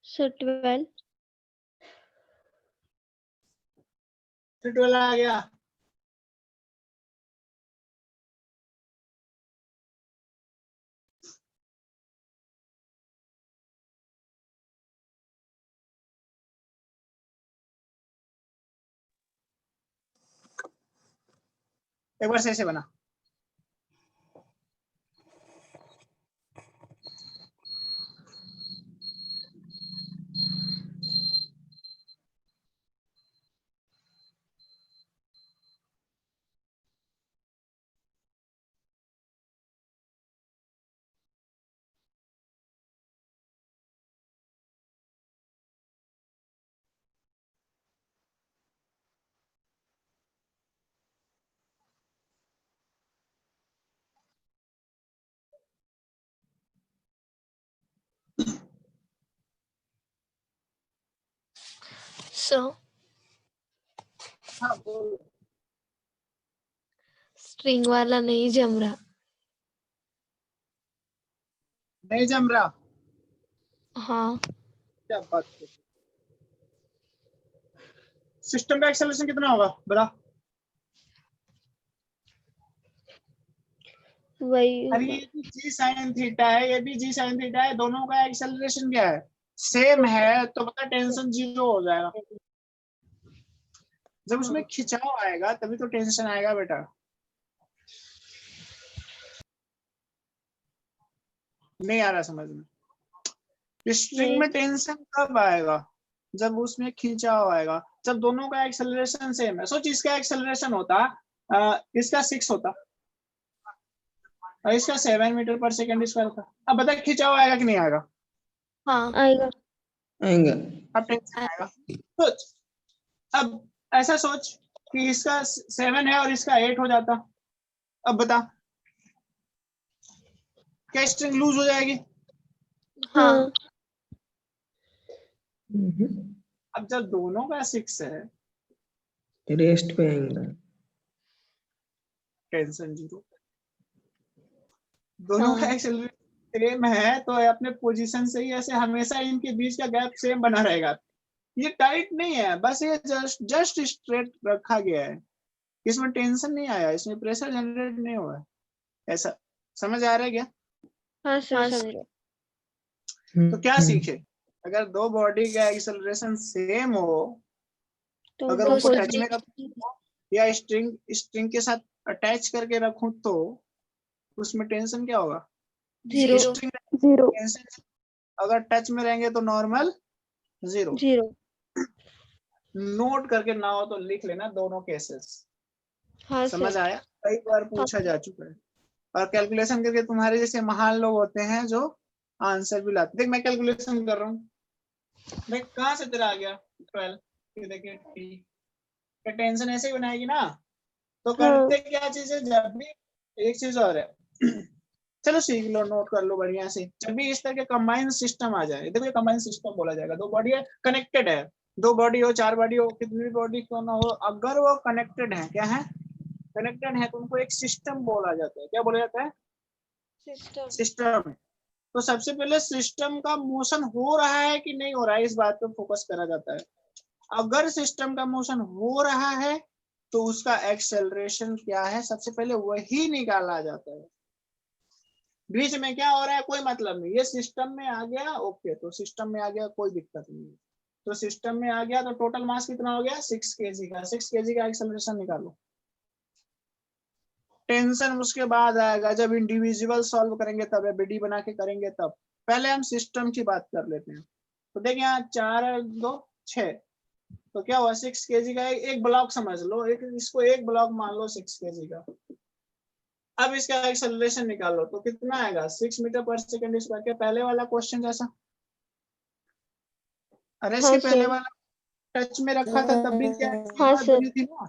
Sir 12 12 आ गया। एक बार से बना। सर हाँ बोलो। स्ट्रिंग वाला नहीं जम रहा। नहीं जम रहा। हाँ क्या बात है। सिस्टम का एक्सेलरेशन कितना होगा बड़ा? वही अरे ये भी जी साइन थीटा है, ये भी जी साइन थीटा है, दोनों का एक्सेलरेशन क्या है? सेम है, तो पता टेंशन 0 हो जाएगा। जब उसमें खिंचाव आएगा तभी तो टेंशन आएगा बेटा। नहीं आ रहा समझ में? स्ट्रिंग में टेंशन कब आएगा? जब उसमें खिंचाव आएगा, जब दोनों का एक्सेलरेशन सेम है। सोच इसका एक्सेलरेशन होता इसका 6 होता और इसका 7 मीटर पर सेकंड स्क्वायर होता। अब बता खिंचाव आएगा कि नहीं आएगा? हाँ आएगा आएंगे। अब टेंशन आएगा। सोच अब ऐसा सोच कि इसका 7 है और इसका 8 हो जाता। अब बता क्या स्ट्रिंग लूज हो जाएगी? हाँ अब जब दोनों का 6 है, रेस्ट पे आएंगे। टेंशन 0। दोनों का एक्सेलरेशन सेम है तो अपने पोजीशन से ही ऐसे हमेशा इनके बीच का गैप सेम बना रहेगा। ये टाइट नहीं है, बस ये जस्ट स्ट्रेट रखा गया है। इसमें टेंशन नहीं आया, इसमें प्रेशर जनरेट नहीं हुआ है। ऐसा समझ आ रहा है क्या? हाँ सर समझ रहा। तो क्या सीखे? अगर दो बॉडी का एक्सेलरेशन सेम हो, तो अगर उनको टच में रखूं या स्ट्रिंग के साथ अटैच करके रखूं तो उसमें टेंशन क्या होगा? 0 0। अगर टच में रहेंगे तो नॉर्मल 0। 0। नोट करके ना हो तो लिख लेना दोनों केसेस। हाँ समझ सर। आया? कई बार पूछा जा चुका है। और कैलकुलेशन करके तुम्हारे जैसे महान लोग होते हैं जो आंसर भी लाते। देख मैं कैलकुलेशन कर रहा हूँ। देख कहाँ से तेरा आ गया 12। देखिए टेंशन ऐसे ही बनाएगी ना। तो करते क्या चीज है, जब भी एक चीज और है चलो सीख लो, नोट कर लो बढ़िया से। जब भी इस तरह के कंबाइन सिस्टम आ जाए, देखो ये कंबाइन सिस्टम बोला जाएगा। दो बॉडी है, कनेक्टेड है। 2 बॉडी हो, 4 बॉडी हो, कितनी भी बॉडी क्यों ना हो, अगर वो कनेक्टेड है, क्या है? कनेक्टेड है, तो उनको एक सिस्टम बोला जाता है। क्या बोला जाता है? सिस्टम। तो सबसे पहले सिस्टम का मोशन हो रहा है कि नहीं हो रहा है, इस बात पे फोकस करा जाता है। अगर सिस्टम का मोशन हो रहा है तो उसका एक्सेलरेशन क्या है, सबसे पहले वही निकाला जाता है। बीच में क्या हो रहा है कोई मतलब नहीं। ये सिस्टम में आ गया, ओके, तो सिस्टम में आ गया, कोई दिक्कत नहीं है। तो सिस्टम में आ गया तो टोटल मास कितना हो गया? 6 kg का। 6 kg का एक्सेलरेशन निकालो। टेंशन उसके बाद आएगा जब इंडिविजुअल सॉल्व करेंगे, तब एबीडी बना के करेंगे तब। पहले हम सिस्टम की बात कर लेते हैं। तो देखिए यहाँ 4 2 6, तो क्या हुआ? 6 kg का एक ब्लॉक समझ लो, इसको एक ब्लॉक मान लो 6 kg का। अब इसका एक्सेलरेशन निकालो तो कितना आएगा? 6 मीटर पर सेकंड स्क्वायर। क्या पहले वाला क्वेश्चन जैसा? अरे इसके पहले वाला टच में रखा था तब भी क्या बनी थी ना।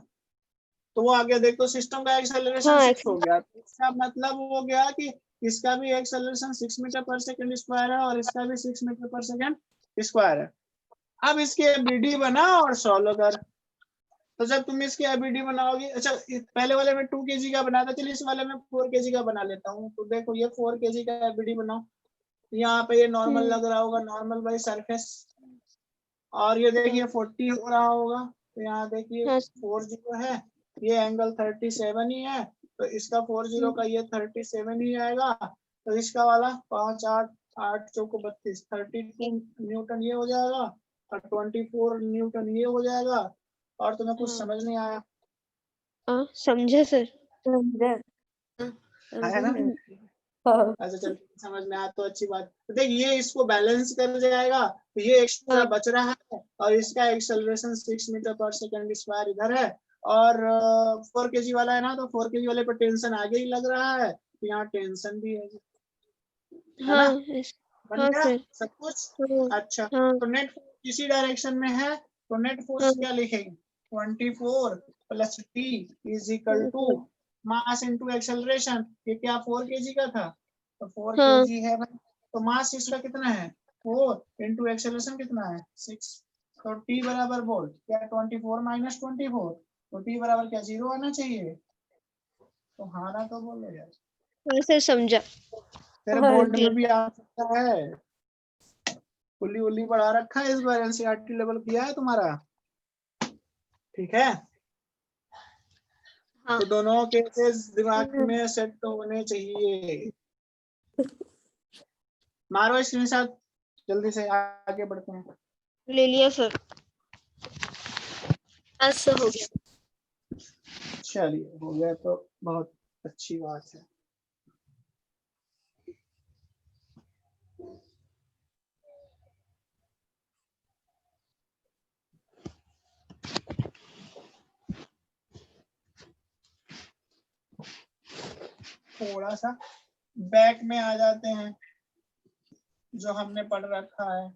तो वो आ गया। देखो सिस्टम का एक्सेलरेशन 6 हो गया। इसका मतलब हो गया कि इसका भी एक्सेलरेशन 6 मीटर पर सेकंड स्क्वायर है और इसका भी 6 मीटर पर सेकंड स्क्वायर है। अब इसकी एबीडी बना और सॉल्व कर। तो जब तुम इसकी एबीडी बनाओगे, अच्छा पहले वाले में 2 kg का बनाया था, चलिए इस वाले में 4 kg का बना लेता हूँ। तो देखो ये 4 kg का एबीडी बनाओ। यहाँ पे ये नॉर्मल लग रहा होगा, नॉर्मल बाई सरफेस और ये देखिए 40 हो रहा होगा, तो यहाँ देखिए हाँ 40 है, ये एंगल 37 ही है, तो इसका 40 का ये 37 ही आएगा, तो इसका वाला 5 8 8 चौक 32 32 न्यूटन ये हो जाएगा, और 24 न्यूटन ये हो जाएगा। और तुम्हें कुछ हाँ। समझ नहीं आया समझे सर। है ना? अच्छा चल, समझ में आया तो अच्छी बात। तो देख ये इसको बैलेंस कर जाएगा, तो ये एक्स्ट्रा हाँ। बच रहा है, और इसका एक्सेलरेशन 6 मीटर पर सेकंड स्क्वायर इधर है, और 4 kg वाला है ना, तो 4 kg वाले पर टेंशन आगे ही लग रहा है, तो यहाँ टेंशन भी है ना? हाँ बन हाँ गया सर। सब कुछ। हाँ अच्छा, हाँ तो नेट फोर्स इसी डायरेक्शन में है, तो नेट फोर्स हाँ क्या लिखेंगे? 24 plus T is equal to mass into acceleration. ये क्या 4 kg का था, तो 4 हाँ kg है भाई, तो मास इसका कितना है 4 इंटू एक्सेलरेशन कितना है 6, तो टी बराबर बोल क्या 24 माइनस 24, तो टी बराबर क्या 0 आना चाहिए, तो हाँ ना तो बोलो यार, हाँ सर समझा। तेरे बोर्ड में भी आ सकता है, पुली उली बढ़ा रखा है इस बार, एनसीईआरटी लेवल किया है तुम्हारा, ठीक है? हाँ तो दोनों केसेस दिमाग में सेट तो होने चाहिए। मारो स्क्रीनशॉट, जल्दी से आगे बढ़ते हैं। ले लिया सर। ऐसा हो गया। चलिए हो गया तो बहुत अच्छी बात है। थोड़ा सा बैक में आ जाते हैं, जो हमने पढ़ रखा है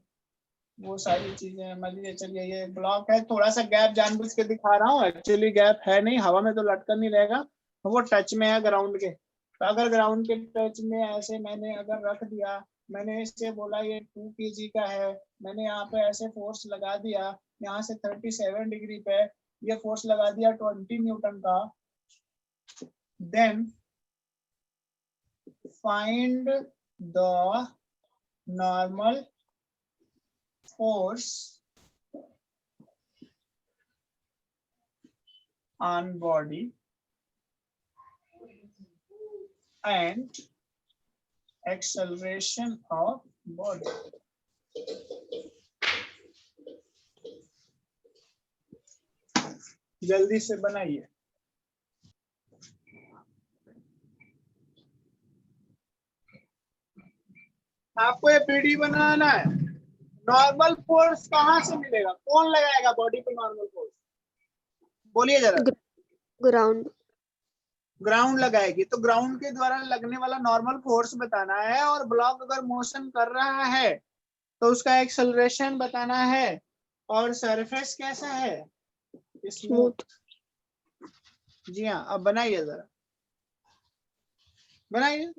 वो सारी चीजें मान लीजिए। चलिए ये ब्लॉक है, थोड़ा सा गैप जानबूझ के दिखा रहा हूँ, एक्चुअली गैप है नहीं, हवा में तो लटका नहीं रहेगा, वो टच में है ग्राउंड के, तो अगर ग्राउंड के टच में ऐसे मैंने अगर रख दिया, मैंने इससे बोला ये 2 kg का है, मैंने यहाँ पे ऐसे फोर्स लगा दिया, यहाँ से 37 डिग्री पे ये फोर्स लगा दिया 20 न्यूटन का, then find the normal force on body and acceleration of body. जल्दी से बनाइए। आपको ये पीडी बनाना है। नॉर्मल फोर्स कहाँ से मिलेगा, कौन लगाएगा बॉडी पे नॉर्मल फोर्स, बोलिए जरा। ग्राउंड। ग्राउंड लगाएगी, तो ग्राउंड के द्वारा लगने वाला नॉर्मल फोर्स बताना है, और ब्लॉक अगर मोशन कर रहा है तो उसका एक्सेलरेशन बताना है, और सरफेस कैसा है स्मूथ। जी हाँ, अब बनाइए जरा, बनाइए।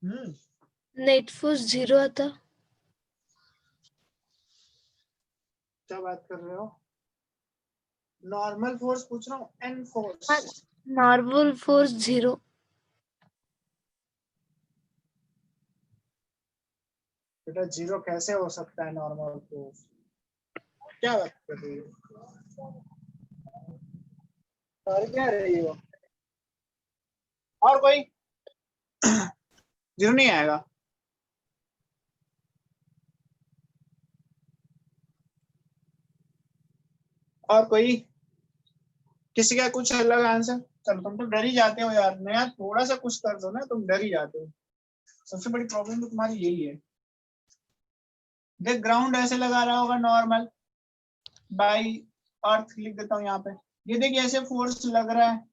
नेट फोर्स 0 आता। क्या बात कर रहे हो? नॉर्मल फोर्स पूछ रहा हूँ, एन फोर्स। Normal force 0। बेटा 0 कैसे हो सकता है नॉर्मल फोर्स? क्या बात कर रही हो? और क्या रही हो? और कोई? 0 नहीं आएगा। और कोई? किसी का कुछ अलग आंसर? चलो तुम तो डर ही जाते हो यार, नया थोड़ा सा कुछ कर दो ना तुम डर ही जाते हो। सबसे बड़ी प्रॉब्लम तो तुम्हारी यही है। देख ग्राउंड ऐसे लगा रहा होगा नॉर्मल बाई अर्थ, लिख देता हूँ यहाँ पे। ये देखिए ऐसे फोर्स लग रहा है,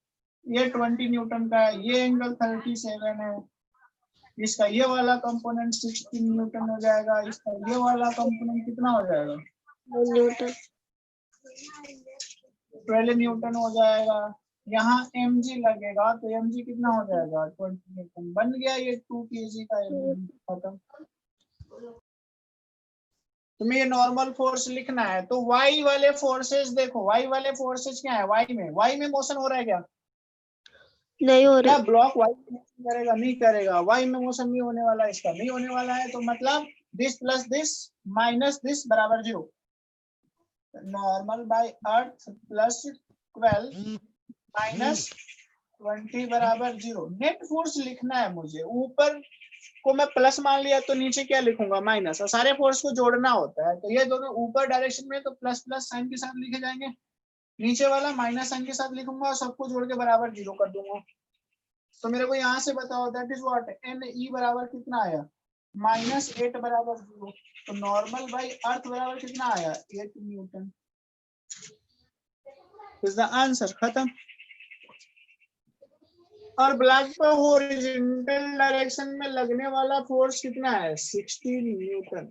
ये 20 न्यूटन का है, ये एंगल 37 है, इसका ये वाला कंपोनेंट 16 न्यूटन हो जाएगा, इसका ये वाला कंपोनेंट कितना हो जाएगा? न्यूटन। 12 न्यूटन हो जाएगा। यहाँ mg लगेगा तो mg कितना हो जाएगा? 20 न्यूटन। बन गया ये 2 kg का mg। खत्म। तुम्हें ये नॉर्मल फोर्स लिखना है तो y वाले फोर्सेस देखो, y वाले फोर्सेस क्या है? y में मोशन हो रहा है क्या? नहीं हो क्या रहा। ब्लॉक y में मोशन करेगा? नहीं करेगा। y में मोशन नहीं होने वाला है, इसका नहीं होने वाला है, तो मतलब this plus this minus this बराबर 0। नॉर्मल बाय अर्थ प्लस 12 माइनस 20 बराबर 0। नेट फोर्स लिखना है मुझे। ऊपर को मैं प्लस मान लिया तो नीचे क्या लिखूंगा? माइनस। और सारे फोर्स को जोड़ना होता है तो ये दोनों ऊपर डायरेक्शन में तो प्लस प्लस साइन के साथ लिखे जाएंगे, नीचे वाला माइनस साइन के साथ लिखूंगा और सबको जोड़ के बराबर 0 कर दूंगा। तो मेरे को यहाँ से बताओ दैट इज व्हाट? एन ई बराबर कितना आया? -8 बराबर 0। तो नॉर्मल बाई अर्थ बराबर कितना आया? 8 न्यूटन। Is the answer. खत्म। और ब्लॉक पर हॉरिजॉन्टल डायरेक्शन में लगने वाला फोर्स कितना है? 16 न्यूटन।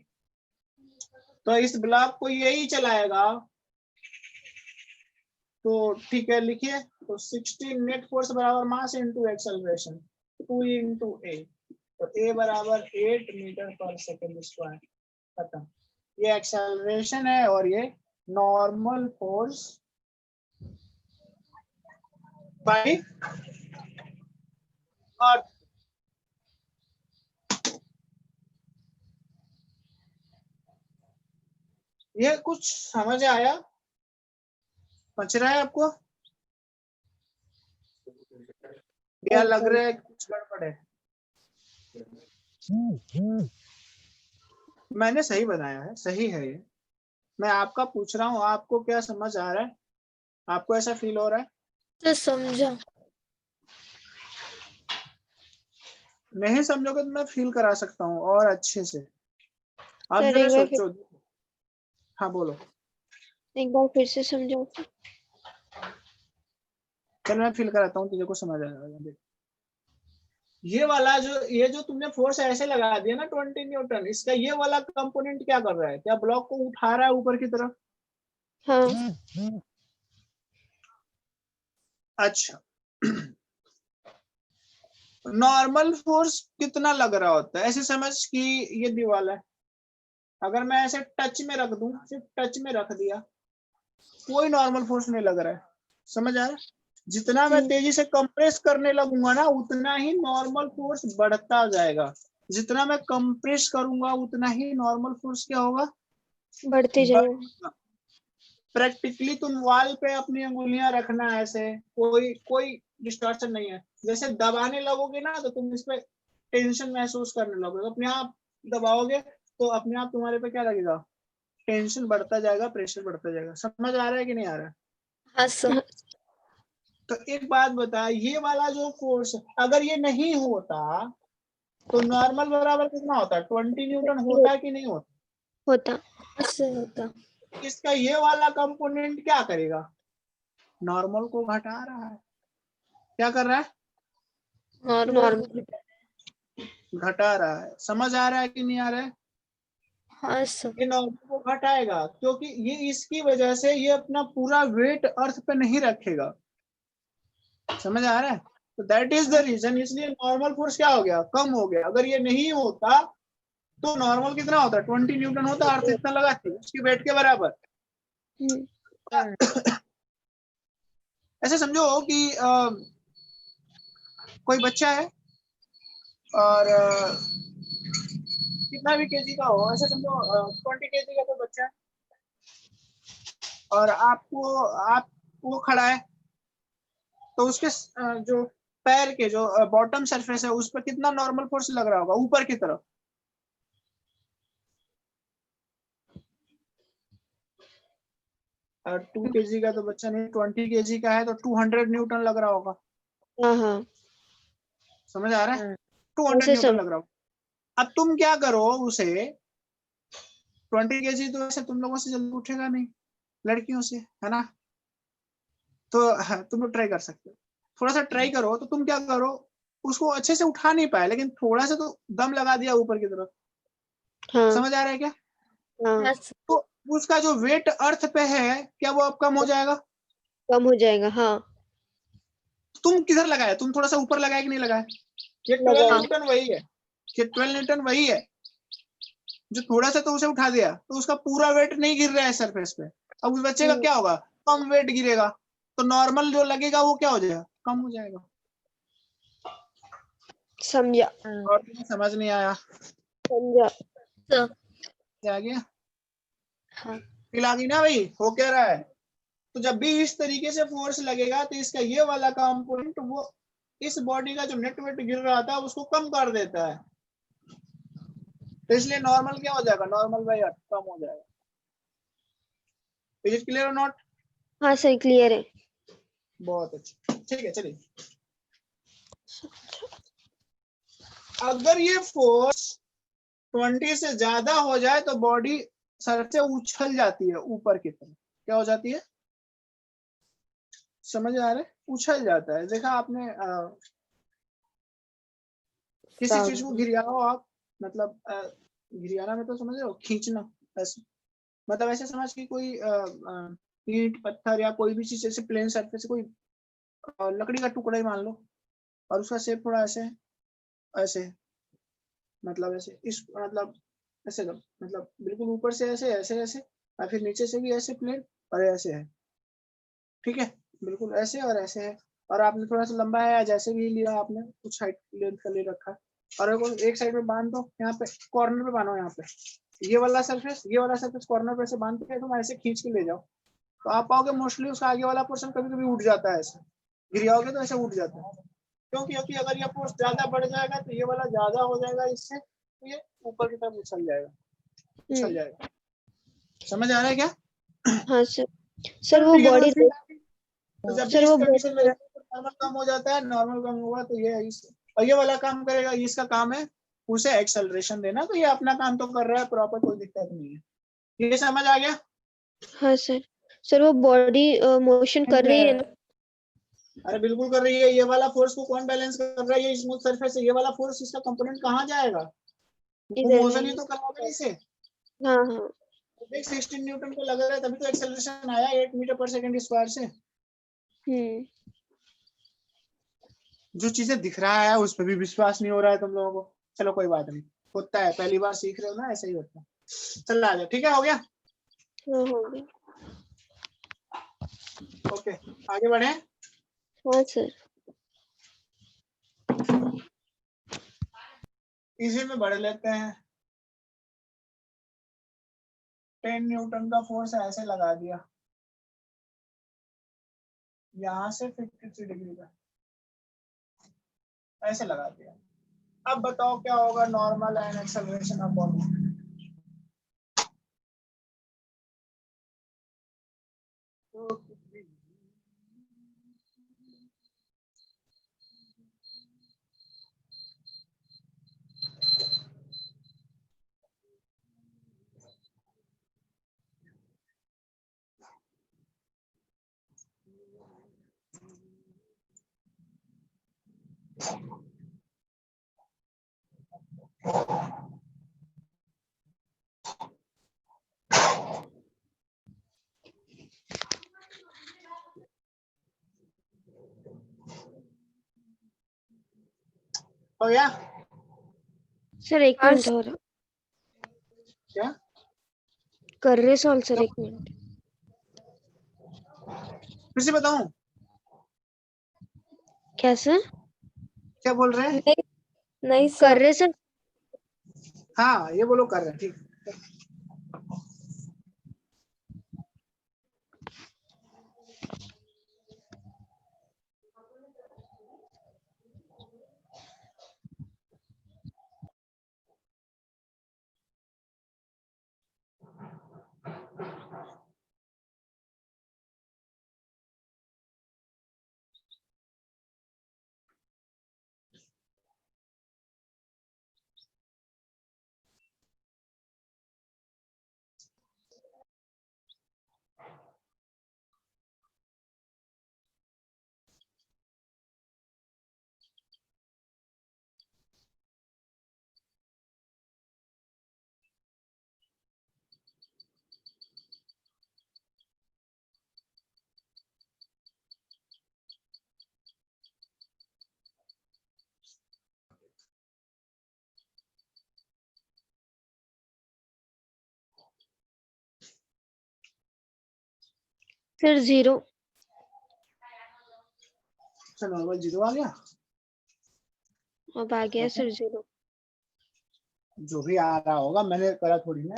तो इस ब्लॉक को यही चलाएगा। तो ठीक है लिखिए, तो 16 नेट फोर्स बराबर मास इनटू एक्सेलरेशन 2 इंटू ए। तो ए बराबर 8 मीटर पर सेकेंड स्क्वायर। खत्म। ये एक्सेलरेशन है और ये नॉर्मल फोर्स बाय अर्थ। ये कुछ समझ आया? बच रहा है आपको या लग रहा है कुछ गड़बड़ है? मैंने सही बताया है, सही है ये। मैं आपका पूछ रहा हूँ, आपको क्या समझ आ रहा है? आपको ऐसा फील हो रहा है? तो समझा। नहीं समझोगे तो मैं फील करा सकता हूँ और अच्छे से। आप सर जरा एक बार सोचो। हाँ बोलो। एक बार फिर से समझाओ। चल मैं फील कराता हूँ, तुझे को समझ आ जाएगा। ये जो तुमने फोर्स ऐसे लगा दिया ना 20 न्यूटन, इसका ये वाला कंपोनेंट क्या कर रहा है? क्या ब्लॉक को उठा रहा है ऊपर की तरफ? हाँ। अच्छा। नॉर्मल फोर्स कितना लग रहा होता है? ऐसे समझ कि ये दीवार है, अगर मैं ऐसे टच में रख दूं, सिर्फ टच में रख दिया, कोई नॉर्मल फोर्स नहीं लग रहा है। समझ आ रहा है? जितना मैं तेजी से कंप्रेस करने लगूंगा ना, उतना ही नॉर्मल फोर्स बढ़ता जाएगा। जितना मैं कंप्रेस करूंगा उतना ही नॉर्मल फोर्स क्या होगा? बढ़ते जाएगा। प्रैक्टिकली तुम वॉल पे अपनी अंगुलियां रखना ऐसे, कोई डिस्टॉर्शन नहीं है। जैसे दबाने लगोगे ना तो तुम इस पे टेंशन महसूस करने लगोगे, अपने आप दबाओगे तो अपने आप तुम्हारे पे क्या लगेगा? टेंशन बढ़ता जाएगा, प्रेशर बढ़ता जाएगा। समझ आ रहा है कि नहीं आ रहा है? हाँ सर। तो एक बात बता, ये वाला जो फोर्स अगर ये नहीं होता तो नॉर्मल बराबर कितना होता? 20 न्यूटन होता कि नहीं होता? होता। ऐसे होता। इसका ये वाला कंपोनेंट क्या करेगा? नॉर्मल को घटा रहा है। क्या कर रहा है? नॉर्मल। घटा रहा है। समझ आ रहा है कि नहीं आ रहा है? हाँ सर। ये नॉर्मल को घटाएगा क्योंकि ये इसकी वजह से ये अपना पूरा वेट अर्थ पे नहीं रखेगा। समझ आ रहा है? तो दैट इज द रीजन, इसलिए नॉर्मल फोर्स क्या हो गया, कम हो गया। अगर ये नहीं होता तो नॉर्मल कितना होता, 20 न्यूटन होता, अर्थ इतना लगाती उसकी वेट के बराबर। ऐसे समझो कि कोई बच्चा है और कितना भी केजी का हो, ऐसे समझो 20 केजी का कोई बच्चा है और आप वो खड़ा है, तो उसके जो पैर के जो बॉटम सरफेस है उस पर कितना नॉर्मल फोर्स लग रहा होगा ऊपर की तरफ? और 2 केजी का तो बच्चा नहीं, 20 केजी का है तो 200 न्यूटन लग रहा होगा। हाँ समझ आ रहा है? 200 न्यूटन लग रहा होगा। अब तुम क्या करो, उसे 20 केजी तो ऐसे तुम लोगों से जल्दी उठेगा नहीं, लड़कियों से, है ना? तो तुम लोग ट्राई कर सकते हो, थोड़ा सा ट्राई करो। तो तुम क्या करो, उसको अच्छे से उठा नहीं पाए लेकिन थोड़ा सा तो दम लगा दिया ऊपर की तरफ। हाँ समझ आ रहा है क्या? हाँ, तो उसका जो वेट अर्थ पे है क्या वो अब कम हो जाएगा? कम हो जाएगा। हाँ, तुम किधर लगाए, तुम थोड़ा सा ऊपर लगाए कि नहीं लगाए? ये 12 लगा। न्यूटन वही है, ये 12 न्यूटन वही है जो थोड़ा सा तो उसे उठा दिया, तो उसका पूरा वेट नहीं गिर रहा है सरफेस पे। अब उस बच्चे का क्या होगा, कम वेट गिरेगा, तो नॉर्मल जो लगेगा वो क्या हो जाएगा, कम हो जाएगा। समझा और तुम्हें समझ नहीं आया? समझा। आ गया? हाँ फिर आ गई ना भाई, हो क्या रहा है? तो जब भी इस तरीके से फोर्स लगेगा तो इसका ये वाला कंपोनेंट वो इस बॉडी का जो नेट वेट गिर रहा था उसको कम कर देता है, तो इसलिए नॉर्मल क्या हो जाएगा, नॉर्मल बाई अर्थ कम हो जाएगा। इज इट क्लियर और नॉट? हाँ सही, क्लियर है। बहुत अच्छा, ठीक है चलिए। अगर ये फोर्स 20 से ज्यादा हो जाए तो बॉडी सर से उछल जाती है ऊपर की तरफ। क्या हो जाती है, समझ आ रहा है? उछल जाता है। देखा आपने किसी चीज को गिराओ आप, मतलब गिराना में तो समझ रहे हो, खींचना, ऐसे मतलब ऐसे समझ कि कोई ईंट पत्थर या कोई भी चीज ऐसे प्लेन सरफेस से कोई लकड़ी का टुकड़ा ही मान लो और उसका शेप थोड़ा ऐसे ऐसे, मतलब ऐसे इस मतलब ऐसे मतलब बिल्कुल ऊपर से ऐसे ऐसे ऐसे और फिर नीचे से भी ऐसे प्लेन और ऐसे है, ठीक है, बिल्कुल ऐसे और ऐसे है। और आपने थोड़ा सा लंबा है, जैसे भी लिया आपने कुछ हाइट लेंथ का ले रखा है और एक साइड में बांध दो, यहाँ पे कॉर्नर पे बांधो, यहाँ पे ये वाला सरफेस कॉर्नर पे से बांध के तुम ऐसे खींच के ले जाओ, तो आप पाओगे मोस्टली उसका आगे वाला पोर्शन कभी कभी उठ जाता है, ऐसे गिराओगे तो ऐसे उठ जाता है। क्योंकि अगर ये फोर्स ज्यादा बढ़ जाएगा तो ये वाला ज्यादा हो जाएगा इससे, तो ये ऊपर की तरफ उछल जाएगा। समझ आ रहा है क्या? हाँ सर। सर चलो वो ठीक है, बॉडी, तो जब भी सर इस वो कंडीशन में रहते हैं तो नॉर्मल कम हो जाता है, नॉर्मल कम हुआ तो ये इस और ये वाला काम करेगा, इसका काम है उसे एक्सेलरेशन देना, तो ये अपना काम तो कर रहा है प्रॉपर, कोई दिक्कत नहीं है। ये समझ आ गया? हाँ सर। सर वो बॉडी मोशन कर रही है ना? अरे बिल्कुल कर रही है। ये वाला फोर्स को कौन बैलेंस कर रहा है, ये स्मूथ सरफेस है, ये वाला फोर्स इसका कंपोनेंट कहाँ जाएगा, वो इधर मोशन ही में। तो कराएगा इसे। हाँ हाँ। देख 16 न्यूटन को लग रहा है तभी तो एक्सेलरेशन आया 8 मीटर पर सेकंड स्क्वायर से। जो चीजें दिख रहा है उस पर भी विश्वास नहीं हो रहा है तुम लोगों को। चलो कोई बात नहीं, होता है, पहली बार सीख रहे हो ना, ऐसा ही होता है। चल आ जाओ, ठीक है, हो गया? हाँ हो गया। ओके, आगे बढ़े। हाँ सर। इसी में बढ़ लेते हैं। 10 न्यूटन का फोर्स ऐसे लगा दिया यहाँ से 53 डिग्री का, ऐसे लगा दिया। अब बताओ क्या होगा normal and acceleration of body? हो गया सर एक हाँ, मिनट और क्या? कर रहे सॉल्व सर, एक मिनट। फिर से बताऊं क्या सर? क्या बोल रहे हैं? नहीं कर सर, रहे सर। हाँ ये बोलो कर रहे हैं, ठीक। सर 0। अच्छा नॉर्मल 0 आ गया। अब आ गया सर 0। जो भी आ रहा होगा, मैंने करा थोड़ी ना,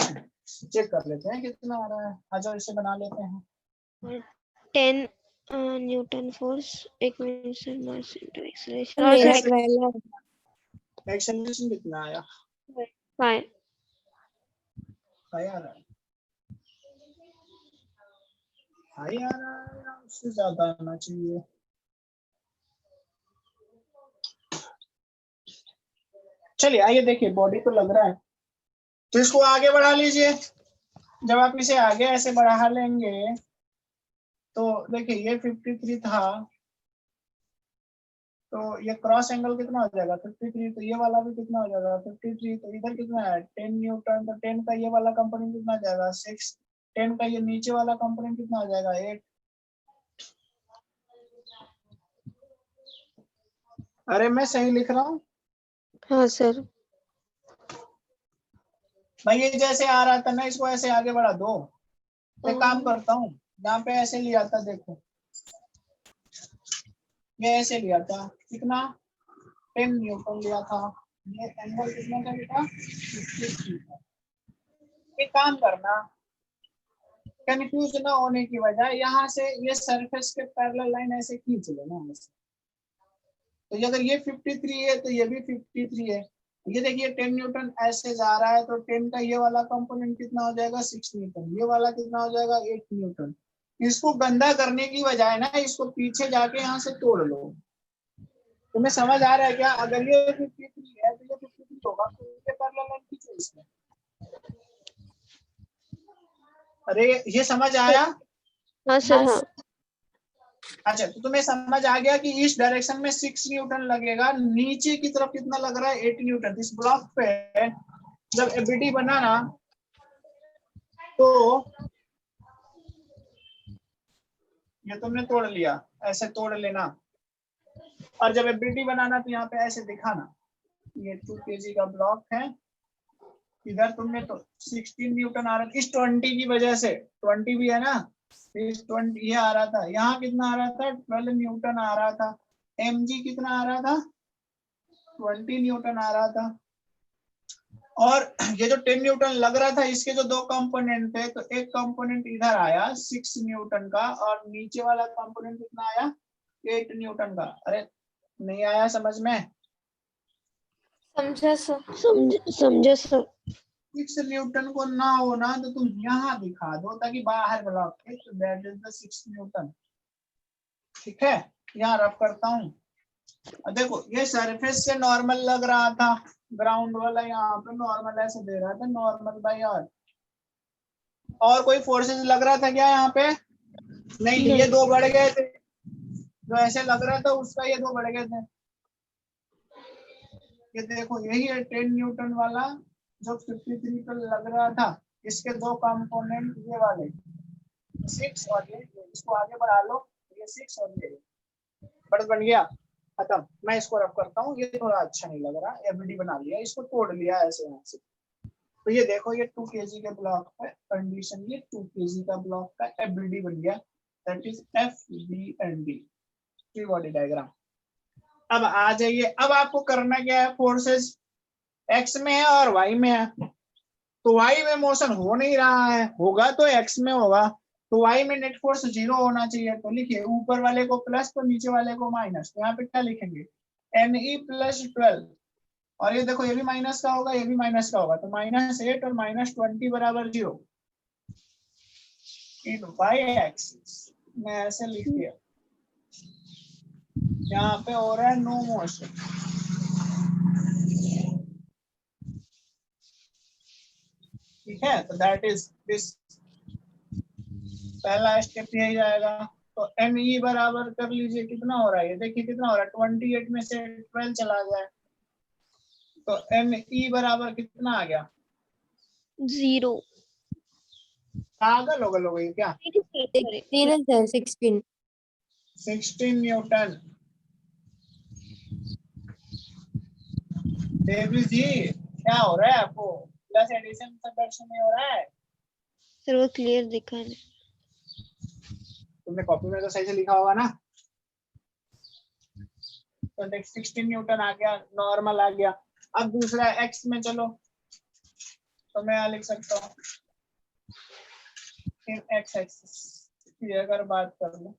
चेक कर लेते हैं कितना आ रहा है। अच्छा इसे बना लेते हैं। 10 न्यूटन फोर्स, एक minute sir, mass into acceleration मेरा है वाला एक्सेलरेशन कितना आया? 5। हाई आ रहा है, हाई आ रहा है या उससे ज्यादा आना चाहिए? चलिए आइए देखिए, बॉडी तो लग रहा है, तो इसको आगे बढ़ा लीजिए। जब आप इसे आगे ऐसे बढ़ा लेंगे तो देखिए ये 53 था, तो ये क्रॉस एंगल कितना हो जाएगा 53, तो ये वाला भी कितना हो जाएगा 53, तो इधर कितना है 10 न्यूटन, तो 10 का ये वाला कंपोनेंट कितना आ जाएगा 6, 10 का ये नीचे वाला कंपोनेंट कितना आ जाएगा 8। अरे मैं सही लिख रहा हूँ हाँ सर। भाई, ये जैसे आ रहा था ना, इसको ऐसे आगे बढ़ा दो। एक काम करता हूँ, यहाँ पे ऐसे लिया था, देखो ये ऐसे लिया था, कितना 10 न्यूटन लिया था, ये एंगल कितना का बेटा 53 था। एक काम करना, कंफ्यूज ना होने की बजाय यहाँ से ये सरफेस के पैरेलल लाइन ऐसे खींच लेना ऐसे। तो अगर ये 53 है तो ये भी 53 है। ये देखिए 10 न्यूटन ऐसे जा रहा है, तो 10 का ये वाला कंपोनेंट कितना हो जाएगा 6 न्यूटन, ये वाला कितना हो जाएगा 8 न्यूटन। इसको गंदा करने की बजाय ना, इसको पीछे जाके यहाँ से तोड़ लो। तुम्हें समझ आ रहा है क्या? अगर ये 53 है तो ये 53 होगा, तो ये पैरेलल लाइन खींचो इसमें। अरे ये समझ आया? हाँ सर हाँ। अच्छा, तो तुम्हें समझ आ गया कि इस डायरेक्शन में 6 न्यूटन लगेगा, नीचे की तरफ कितना लग रहा है 8 न्यूटन। इस ब्लॉक पे जब एबीडी बना ना, तो ये तुमने तोड़ लिया, ऐसे तोड़ लेना, और जब एबीडी बनाना तो यहाँ पे ऐसे दिखाना, ये 2 kg का ब्लॉक है, इधर तुमने तो 16 न्यूटन आ रहा था इस 20 की वजह से, 20 भी है ना, इस 20 ये आ रहा था, यहाँ कितना आ रहा था 12 न्यूटन आ रहा था, mg कितना आ रहा था 20 न्यूटन आ रहा था। और ये जो 10 न्यूटन लग रहा था, इसके जो दो कंपोनेंट थे, तो एक कंपोनेंट इधर आया 6 न्यूटन का, और नीचे वाला कंपोनेंट कितना आया 8 न्यूटन का। अरे नहीं आया समझ में? समझा सर। समझे सर। 6 न्यूटन को ना होना तो तुम यहाँ दिखा दो, ताकि बाहर ब्लॉक के, तो दैट इज द 6 न्यूटन। ठीक है, यहाँ रफ करता हूँ। देखो ये सरफेस से नॉर्मल लग रहा था, ग्राउंड वाला यहाँ पे नॉर्मल ऐसे दे रहा था, नॉर्मल बाई आर। और कोई फोर्सेस लग रहा था क्या यहाँ पे? नहीं, ये दो बढ़ गए थे, जो ऐसे लग रहा था उसका ये दो बढ़ गए थे। ये देखो यही है 10 न्यूटन वाला जो 53 पर लग रहा था, इसके दो कंपोनेंट ये वाले 6 और ये, इसको आगे बढ़ा लो, ये 6 और ये बड़ा बन गया। खत्म। मैं इसको रब करता हूँ, ये थोड़ा अच्छा नहीं लग रहा, एफडी बना लिया, इसको तोड़ लिया ऐसे ऐसे। तो ये देखो ये 2 kg के ब्लॉक का कंडीशन, ये 2 kg का ब्लॉक का एफडी बन गया, that is FBND, free body diagram. अब आ जाइए, अब आपको करना क्या है, फोर्सेस एक्स में है और वाई में है, तो वाई में मोशन हो नहीं रहा है, होगा तो एक्स में होगा, तो वाई में नेट फोर्स 0 होना चाहिए। तो लिखिए ऊपर वाले को प्लस तो नीचे वाले को माइनस, तो यहाँ पे क्या लिखेंगे NE + 12, और ये देखो ये भी माइनस का होगा, ये भी माइनस का होगा, तो -8 और -20 बराबर 0 इन वाई एक्सिस। मैं ऐसे लिख दिया, यहाँ पे हो रहा है नो मोशन, ठीक है, तो दैट इज दिस, पहला स्टेप यही जाएगा। तो ME बराबर कर लीजिए, कितना हो रहा है, ये देखिए कितना हो रहा है, 28 में से 12 चला गया, तो ME बराबर कितना आ गया, 0। पागल हो गए क्या, 16 है सर, 16। 16 न्यूटन। देवी जी क्या हो रहा है आपको, प्लस एडिशन सबट्रैक्शन नहीं हो रहा है, सर वो क्लियर दिखा नहीं। तुमने कॉपी में तो सही से लिखा होगा ना। तो देख 16 न्यूटन आ गया, नॉर्मल आ गया। अब दूसरा एक्स में चलो, तो मैं यहाँ लिख सकता हूँ एक्स एक्सिस की अगर बात कर लो,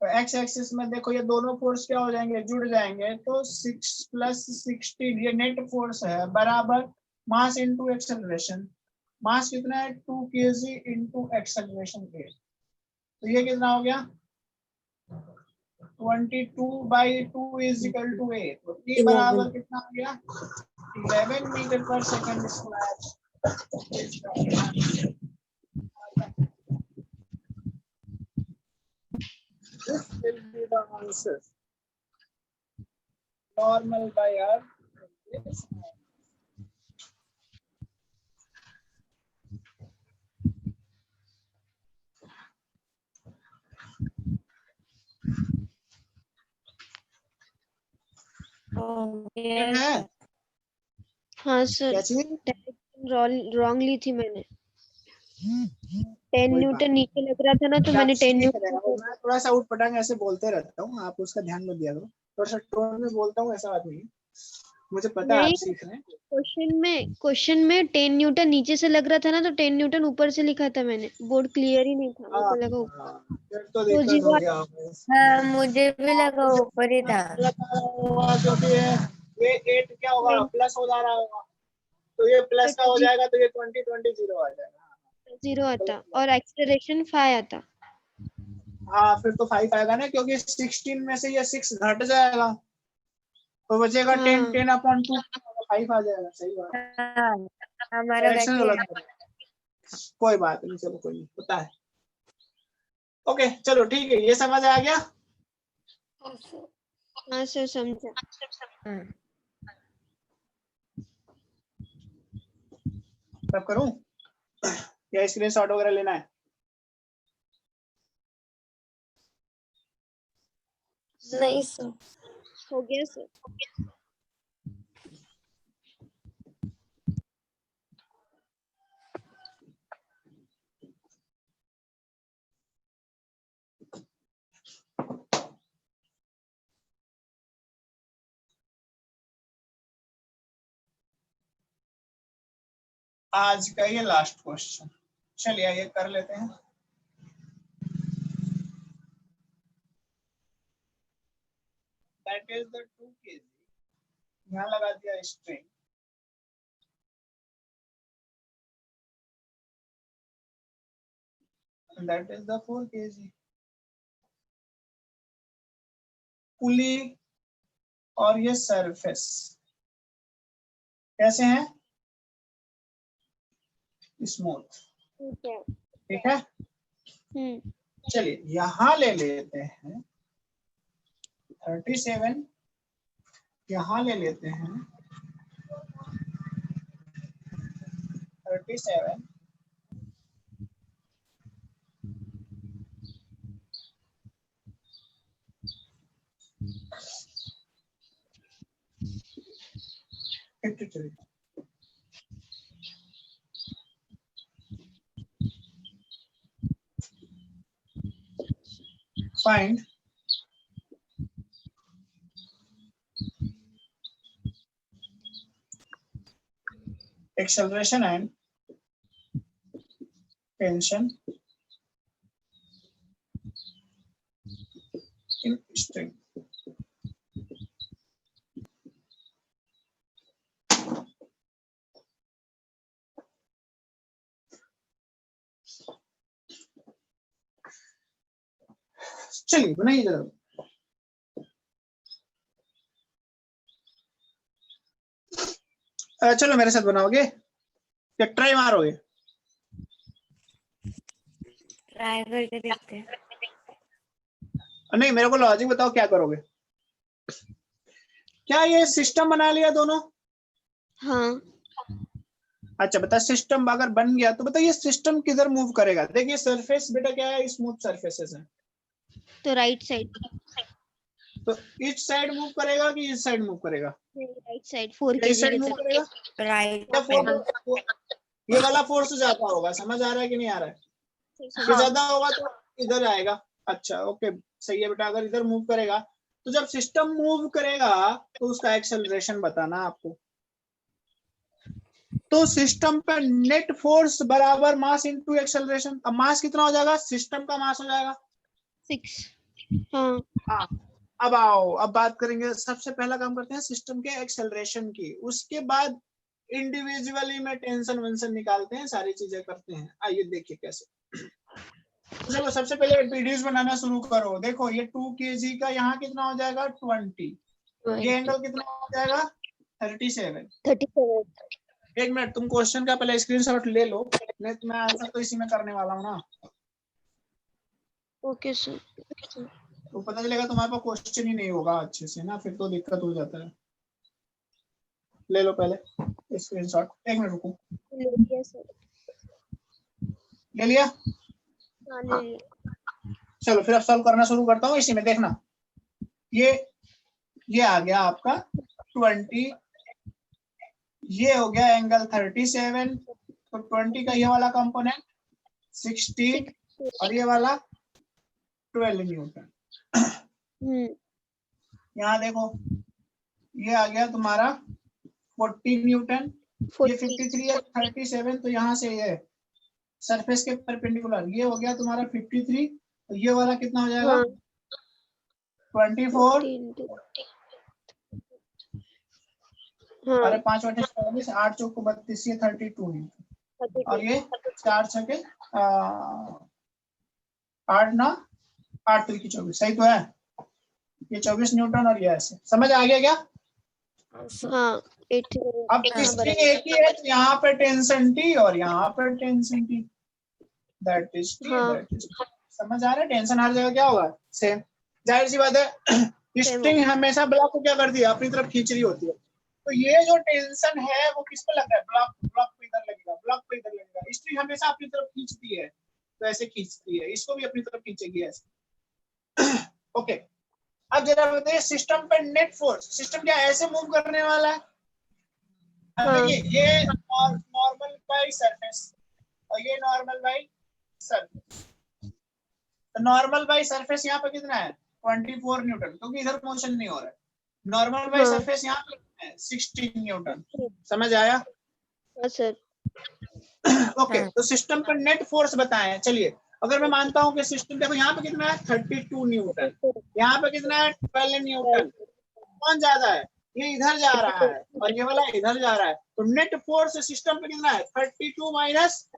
तो एक्स एक्सिस में देखो ये दोनों फोर्स क्या हो जाएंगे, जुड़ जाएंगे, तो 6 + 16 ये नेट फोर्स है बराबर मास इंटू एक्सेलरेशन। मास कितना है 2 kg इंटू एक्सेलरेशन के, तो ये कितना हो गया 22/2 = 8, तो ये बराबर कितना हो गया 11 मीटर पर second square. This will be the answer. Normal by R. है हाँ सर, क्या चीज, डायरेक्शन रॉन्ग ली थी मैंने। 10 कोई बात न्यूटन नीचे लग रहा था ना, तो नहीं, मैंने 10 सीख न्यूटन लेना। वो मैं थोड़ा सा उठपटांग ऐसे बोलते रहता हूँ, आप उसका ध्यान मत दिया करो, थोड़ा सा टोन में बोलता हूँ, ऐसा बात नहीं है, मुझे पता है आप नहीं, सीख रहे हैं। क्वेश्चन में 10 न्यूटन नीचे से लग रहा था ना, तो 10 न्यूटन ऊपर से लिखा था मैंने, बोर्ड क्लियर ही नहीं था, मेरे को लगा ऊपर। हाँ, फिर तो तो दिक्कत हो 0 गया हाँ, मुझे भी लगा ऊपर ही था। क्योंकि ये 8 क्या होगा प्लस हो जा रहा होगा, तो ये प्लस का हो जाएगा, तो ये 20 0 आ जाएगा। 0 आता और एक्सेलरेशन 5 आता। हाँ फिर तो 5 आएगा ना, क्योंकि 16 में से ये 6 घट जाएगा, तो बचेगा 10 हाँ 10/2, 5 आ जाएगा। सही बात, हाँ, हमारा डायरेक्शन वैसे गलत है, कोई बात नहीं, चलो कोई नहीं, पता है। ओके चलो ठीक है, ये समझ आ गया। हाँ सर, समझा। हाँ। तब करूं या स्क्रीनशॉट वगैरह लेना है, नहीं सर, हो गया सर। आज का ये लास्ट क्वेश्चन, चलिए ये कर लेते हैं। दैट इज द 2 kg, यहाँ लगा दिया string, that is the 4 kg पुली, और ये सरफेस कैसे हैं, स्मूथ, ठीक है। ठीक है। चलिए यहाँ ले लेते हैं 37, यहाँ ले लेते हैं 37, trajectory. Find acceleration and tension in string. चलिए बनाइए जरा। चलो मेरे साथ बनाओगे या ट्राई मारोगे? ट्राई करके देखते हैं। नहीं, मेरे को लॉजिक बताओ क्या करोगे। क्या ये सिस्टम बना लिया दोनों? हाँ अच्छा बता, सिस्टम अगर बन गया तो बता ये सिस्टम किधर मूव करेगा? देखिए सरफेस बेटा क्या है, स्मूथ सरफेसेस है, तो राइट साइड, तो इस साइड मूव करेगा कि इस साइड मूव करेगा? राइट साइड 4 इस kg साइड की मूव तरफ। करेगा राइट या ये वाला फोर्स ज्यादा होगा? समझ आ रहा है कि नहीं आ रहा है? ये हाँ। ज्यादा होगा तो इधर आएगा। अच्छा ओके सही है बेटा, अगर इधर मूव करेगा तो जब सिस्टम मूव करेगा तो उसका एक्सेलरेशन बताना आपको। तो सिस्टम पे नेट फोर्स बराबर मास इनटू एक्सेलरेशन। अब मास कितना हो जाएगा? सिस्टम का मास हो जाएगा 6। हाँ अब आओ, अब बात करेंगे। सबसे पहला काम करते हैं सिस्टम के एक्सेलरेशन की, उसके बाद इंडिविजुअली में टेंशन वेंशन निकालते हैं, सारी चीजें करते हैं। आइए देखिए कैसे। चलो सबसे पहले पीडीएफ बनाना शुरू करो। देखो ये 2 kg का यहाँ कितना हो जाएगा? 20। ये एंगल कितना हो जाएगा? 37। एक मिनट, तुम क्वेश्चन का पहले स्क्रीनशॉट ले लो, नहीं तो मैं आंसर तो इसी में करने वाला हूँ ना। Okay sir. तो पता चलेगा तुम्हारे पास क्वेश्चन ही नहीं होगा अच्छे से ना, फिर तो दिक्कत हो जाता है। ले लो पहले स्क्रीनशॉट। एक मिनट रुको। ले लिया सर। ले लिया? हाँ ले लिया। चलो फिर अब सॉल्व करना शुरू करता हूँ। इसी में देखना, ये आ गया आपका 20, ये हो गया एंगल 37, तो 20 का ये वाला कंपोनेंट 16 और ये वाला 12 न्यूटन। यहाँ देखो ये आ गया तुम्हारा 40 न्यूटन, ये 53 है 37, तो यहाँ से ये सरफेस के परपेंडिकुलर ये हो गया तुम्हारा 53, तो ये वाला कितना हो जाएगा? 24। अरे 5 बटे 24, 8 चौक 32, ये 32 न्यूटन, और ये 4 छके 8 ना 8 3 की 24, सही तो है? ये 24 न्यूटन और ये ऐसे। समझ आ गया क्या? हाँ अब स्ट्रिंग एक ही है तो यहाँ पे टेंशन टी और यहाँ पे tension T, that is T that is. समझ आ रहा है? टेंशन हर जगह क्या होगा? सेम। जाहिर सी बात है स्ट्रिंग हमेशा ब्लॉक को क्या करती है? अपनी तरफ खींच रही होती है। तो ये जो टेंशन है वो किस पे लग रहा है? ब्लॉक पे इधर लगेगा, ब्लॉक पे इधर लगेगा। स्ट्रिंग हमेशा अपनी तरफ खींचती है, तो ऐसे खींचती है, इसको भी अपनी तरफ खींचेगी ऐसे। ओके अब जरा बताइए सिस्टम पे नेट फोर्स, सिस्टम क्या ऐसे मूव करने वाला है? देखिए ये नॉर्मल बाय सरफेस और ये नॉर्मल बाय सरफेस। तो नॉर्मल बाय सरफेस यहाँ पे कितना है? 24 न्यूटन, क्योंकि इधर मोशन नहीं हो रहा है। नॉर्मल बाय सरफेस यहाँ पे कितना है? 16 न्यूटन। समझ आया? सर। ओके तो सिस्टम पर नेट फोर्स बताएं। चलिए अगर मैं मानता हूं कि सिस्टम, देखो यहाँ पे कितना है? 32 न्यूटन, यहाँ पे कितना है? 12 न्यूटन। कौन ज्यादा है? ये इधर जा रहा है और ये वाला इधर जा रहा है, तो नेट फोर्स सिस्टम पे कितना है? 32 माइनस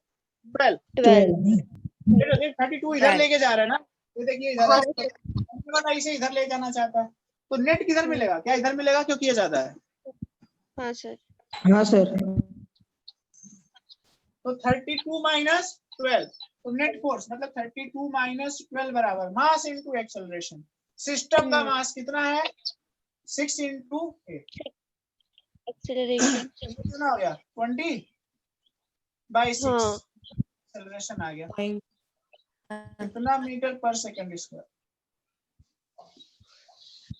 12। 32 इधर लेके जा रहा है ना, ये देखिए इधर इसे इधर ले जाना चाहता है, तो नेट किधर मिलेगा? क्या इधर मिलेगा? क्योंकि ये ज्यादा है। हाँ सर। हाँ सर। तो 32 माइनस 12, तो नेट फोर्स मतलब 32 माइनस 12 बराबर मास इनटू एक्सेलरेशन। सिस्टम का मास कितना है? 6 इंटू 8। एक्सेलरेशन कितना हो गया? 20/6। एक्सेलरेशन आ गया कितना? मीटर पर सेकंड स्क्वायर।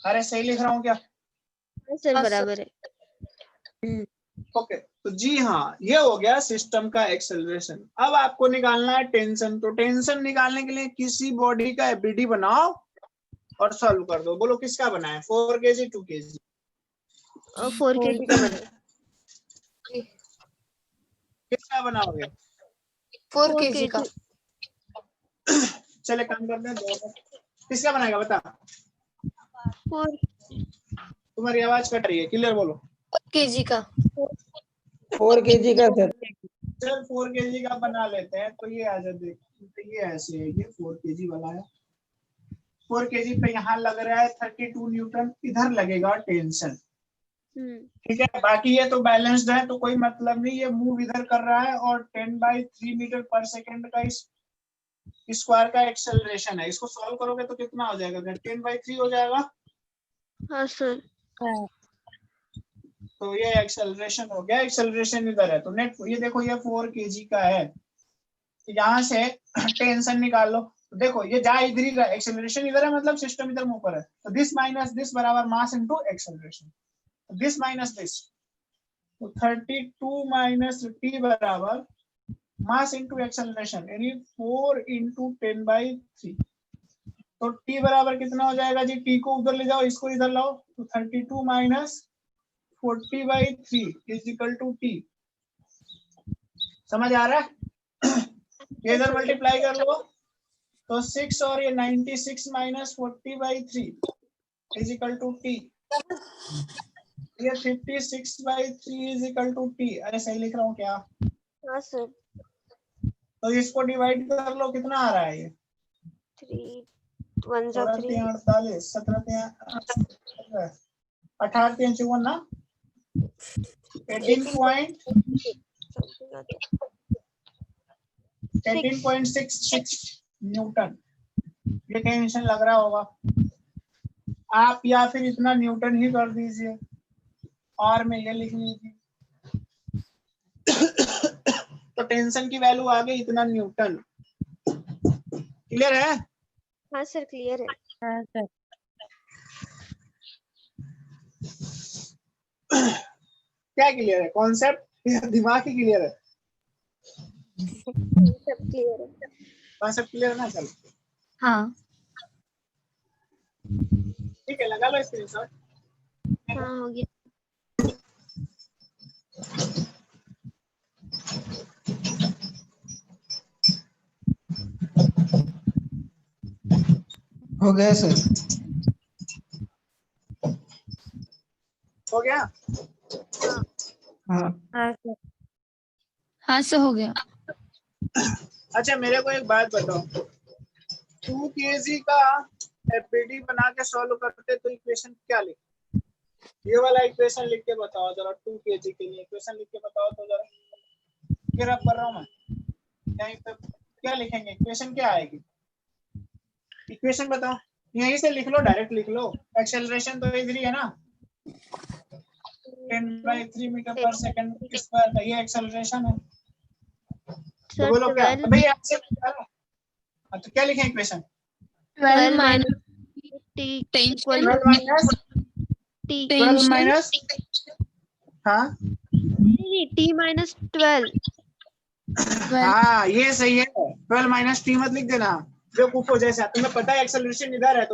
अरे सही लिख रहा हूँ क्या? सर बराबर है। ओके तो जी हाँ, ये हो गया सिस्टम का एक्सेलरेशन। अब आपको निकालना है टेंशन। तो टेंशन निकालने के लिए किसी बॉडी का एबीडी बनाओ और सॉल्व कर दो। बोलो किसका बना है, 4 kg 2 kg? 4 kg का बना। किसका बनाओगे? 4 kg का। चले काम करते हैं, किसका बनाएगा बता। 4 तुम्हारी आवाज कट रही है, क्लियर बोलो। 4 kg का। 4 kg का सर। चल 4 kg का बना लेते हैं। तो ये आ जाए, देख तो ये ऐसे है, ये 4 kg वाला है। 4 kg पे यहाँ लग रहा है 32 न्यूटन, इधर लगेगा टेंशन। ठीक है, बाकी ये तो बैलेंस्ड है तो कोई मतलब नहीं, ये मूव इधर कर रहा है और 10/3 मीटर पर सेकंड का इस स्क्वायर का एक्सेलरेशन है। इसको सॉल्व करोगे तो कितना हो जाएगा, 10/3 हो जाएगा। हाँ सर। तो ये एक्सेलरेशन हो गया। एक्सेलरेशन इधर है तो नेट ये देखो, ये 4 kg का है। तो यहाँ से टेंशन निकाल लो। तो देखो ये जा इधर ही रहा, एक्सेलरेशन इधर है मतलब सिस्टम इधर मूव कर है। तो दिस माइनस दिस बराबर mass into acceleration. This minus this, तो 32 माइनस टी बराबर मास इनटू एक्सेलरेशन, यानी 4 × 10/3। तो टी बराबर कितना हो जाएगा जी? टी को उधर ले जाओ, इसको इधर लाओ। तो 32 minus 40/3 is equal to T. समझ आ रहा है? ये इधर मल्टीप्लाई कर लो तो 6 और ये 96 minus 40/3 is equal to T. ये 56/3 इज इक्वल टू टी। अरे सही लिख रहा हूँ क्या? हाँ सर। तो इसको डिवाइड कर लो, कितना आ रहा है ये? 3 1 3 3 48 17 18 3 54 ना, 18.66 न्यूटन। ये टेंशन लग रहा होगा आप, या फिर इतना न्यूटन ही कर दीजिए और मैं ये लिख लीजिए। तो टेंशन की वैल्यू आ गई इतना न्यूटन। क्लियर है? हाँ सर क्लियर है। हाँ सर। क्या क्लियर है? कॉन्सेप्ट या दिमाग ही क्लियर है? सब क्लियर है। कॉन्सेप्ट क्लियर ना? चल हाँ ठीक है, लगा लो स्क्रीनशॉट। हाँ हो गया। हो गया सर। हो गया? हाँ हाँ सर। हाँ सर हो गया। अच्छा मेरे को एक बात बताओ, 2 kg का एफबीडी बना के सॉल्व करते तो इक्वेशन क्या लिखे? ये वाला इक्वेशन लिख के बताओ जरा। 2 kg के लिए इक्वेशन लिख के बताओ तो जरा। फिर अब कर रहा हूँ मैं, क्या लिखेंगे? इक्वेशन क्या आएगी? इक्वेशन बताओ, यहीं से लिख लो, डायरेक्ट लिख लो। एक्सेलरेशन तो इधर ही है ना, 10/3 मीटर पर सेकंड स्क्वायर का ये एक्सेलरेशन है। तो बोलो क्या? भाई आपसे तो क्या लिखें equation? 12 minus T equal 12 minus T 12 minus हाँ टी माइनस 12। हाँ ये सही है। 12 माइनस टी मत लिख देना, बेवकूफो जैसा। तुम्हें पता है एक्सेलरेशन इधर है तो